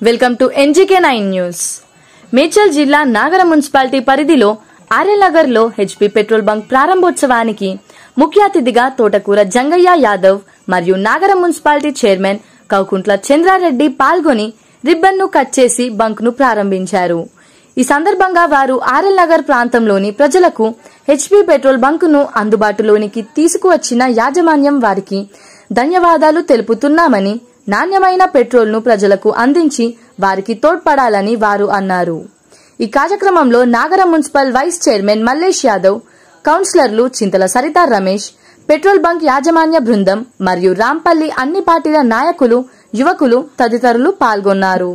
Welcome to NGK9 న్యూస్. మేడ్చల్ జిల్లా Nagara municipality పరిధిలో ఆర్ఎల్ నగర్ లో HP పెట్రోల్ బంక్ ప్రారంభోత్సవానికి ముఖ్య అతిథిగా తోటకూర జంగయ్య యాదవ్ మరియు నాగర మున్సిపాలిటీ చైర్మన్ కౌకుంట్ల చంద్రారెడ్డి పాల్గొని రిబ్బన్ ను కట్ చేసి బంక్ ను ప్రారంభించారు. ఈ సందర్భంగా వారు ఆర్ఎల్ నగర్ ప్రాంతంలోని ప్రజలకు HP పెట్రోల్ బంక్ ను అందుబాటులోనికి తీసుకువచ్చిన యాజమాన్యం వారికి ధన్యవాదాలు తెలుపుతున్నామని, నాణ్యమైన పెట్రోల్ ను ప్రజలకు అందించి వారికి తోడ్పడాలని వారు అన్నారు. ఈ కార్యక్రమంలో Nagara municipal vice chairman Mallesh Yadav, కౌన్సిలర్లు చింతల సరిత రమేష్, పెట్రోల్ బంక్ యాజమాన్య బృందం మరియు రాంపల్లి అన్ని పార్టీల నాయకులు, యువకులు తదితరులు పాల్గొన్నారు.